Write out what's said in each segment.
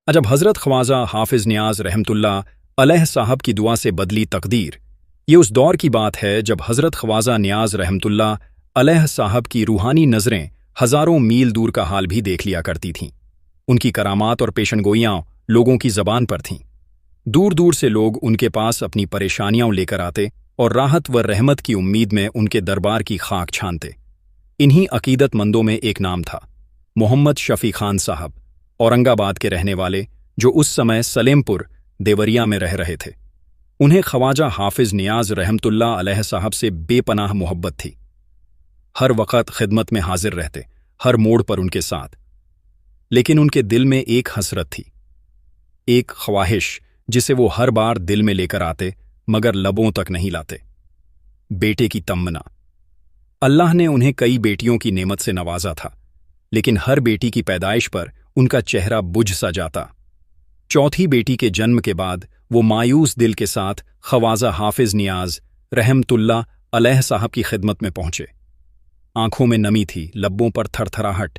जब हज़रत ख्वाजा हाफिज़ नियाज़ रहमतुल्लाह अलैह साहब की दुआ से बदली तकदीर। ये उस दौर की बात है जब हज़रत ख्वाजा नियाज़ रहमतुल्लाह अलैह साहब की रूहानी नज़रें हज़ारों मील दूर का हाल भी देख लिया करती थीं। उनकी करामात और पेशनगोइयाँ लोगों की ज़बान पर थीं। दूर दूर से लोग उनके पास अपनी परेशानियाँ लेकर आते और राहत व रहमत की उम्मीद में उनके दरबार की खाक छानते। इन्हीं अकीदतमंदों में एक नाम था मोहम्मद शफ़ी खान साहब, औरंगाबाद के रहने वाले, जो उस समय सलेमपुर देवरिया में रह रहे थे। उन्हें ख्वाजा हाफिज़ नियाज़ रहमतुल्लाह अलैह साहब से बेपनाह मोहब्बत थी। हर वक़्त खिदमत में हाजिर रहते, हर मोड़ पर उनके साथ। लेकिन उनके दिल में एक हसरत थी, एक ख्वाहिश जिसे वो हर बार दिल में लेकर आते मगर लबों तक नहीं लाते। बेटे की तमन्ना। अल्लाह ने उन्हें कई बेटियों की नेमत से नवाजा था, लेकिन हर बेटी की पैदाइश पर उनका चेहरा बुझ सा जाता। चौथी बेटी के जन्म के बाद वो मायूस दिल के साथ ख्वाजा हाफिज़ नियाज़ रहमतुल्लाह अलैह साहब की खिदमत में पहुंचे। आंखों में नमी थी, लब्बों पर थरथराहट।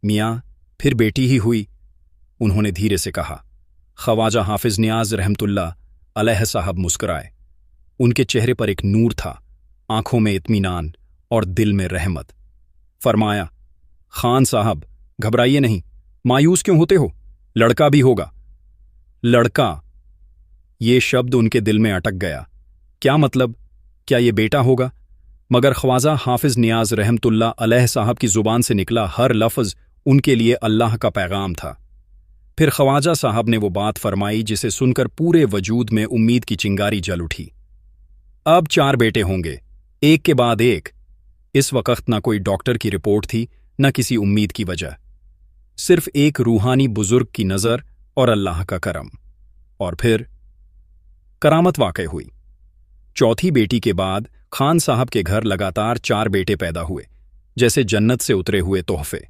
मियाँ, फिर बेटी ही हुई, उन्होंने धीरे से कहा। ख्वाजा हाफिज़ नियाज़ रहमतुल्लाह अलैह साहब मुस्कुराए। उनके चेहरे पर एक नूर था, आंखों में इत्मीनान और दिल में रहमत। फरमाया, खान साहब, घबराइए नहीं, मायूस क्यों होते हो? लड़का भी होगा। लड़का, ये शब्द उनके दिल में अटक गया। क्या मतलब? क्या ये बेटा होगा? मगर ख्वाजा हाफिज़ नियाज़ रहमतुल्लाह अलैह साहब की ज़ुबान से निकला हर लफ्ज़ उनके लिए अल्लाह का पैगाम था। फिर ख्वाजा साहब ने वो बात फरमाई जिसे सुनकर पूरे वजूद में उम्मीद की चिंगारी जल उठी। अब 4 बेटे होंगे, एक के बाद एक। इस वक़्त ना कोई डॉक्टर की रिपोर्ट थी, न किसी उम्मीद की वजह, सिर्फ एक रूहानी बुजुर्ग की नज़र और अल्लाह का करम। और फिर करामत वाक़ई हुई। चौथी बेटी के बाद खान साहब के घर लगातार 4 बेटे पैदा हुए, जैसे जन्नत से उतरे हुए तोहफे।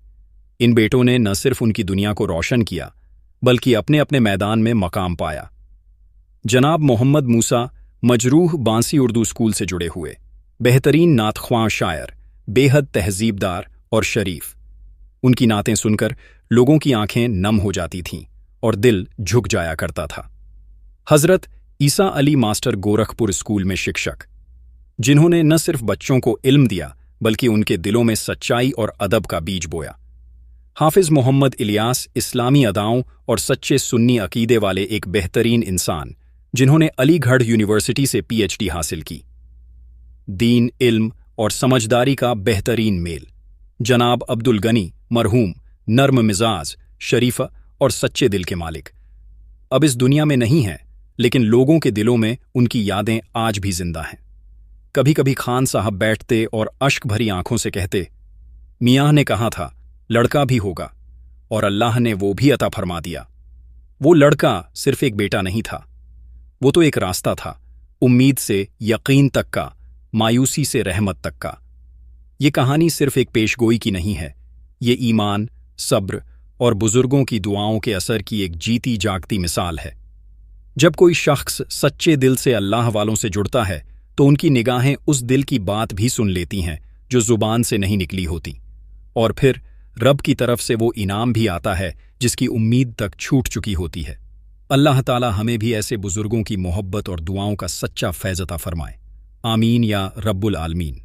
इन बेटों ने न सिर्फ उनकी दुनिया को रोशन किया, बल्कि अपने अपने मैदान में मकाम पाया। जनाब मोहम्मद मूसा मजरूह बांसी उर्दू स्कूल से जुड़े हुए, बेहतरीन नातख्वां शायर, बेहद तहजीबदार और शरीफ। उनकी नातें सुनकर लोगों की आंखें नम हो जाती थीं और दिल झुक जाया करता था। हज़रत ईसा अली मास्टर गोरखपुर स्कूल में शिक्षक, जिन्होंने न सिर्फ बच्चों को इल्म दिया बल्कि उनके दिलों में सच्चाई और अदब का बीज बोया। हाफिज़ मोहम्मद इलियास इस्लामी अदाओं और सच्चे सुन्नी अकीदे वाले एक बेहतरीन इंसान, जिन्होंने अलीगढ़ यूनिवर्सिटी से पीएचडी हासिल की। दीन, इल्म और समझदारी का बेहतरीन मेल। जनाब अब्दुल गनी मरहूम, नर्म मिजाज, शरीफ और सच्चे दिल के मालिक, अब इस दुनिया में नहीं हैं, लेकिन लोगों के दिलों में उनकी यादें आज भी जिंदा हैं। कभी कभी खान साहब बैठते और अश्क भरी आंखों से कहते, मियाँ ने कहा था लड़का भी होगा, और अल्लाह ने वो भी अता फरमा दिया। वो लड़का सिर्फ एक बेटा नहीं था, वो तो एक रास्ता था, उम्मीद से यकीन तक का, मायूसी से रहमत तक का। ये कहानी सिर्फ एक पेशगोई की नहीं है, ये ईमान, सब्र और बुजुर्गों की दुआओं के असर की एक जीती जागती मिसाल है। जब कोई शख्स सच्चे दिल से अल्लाह वालों से जुड़ता है तो उनकी निगाहें उस दिल की बात भी सुन लेती हैं जो जुबान से नहीं निकली होती, और फिर रब की तरफ से वो इनाम भी आता है जिसकी उम्मीद तक छूट चुकी होती है। अल्लाह ताला हमें भी ऐसे बुजुर्गों की मोहब्बत और दुआओं का सच्चा फैज़ अता फरमाए। आमीन या रब्बुल आलमीन।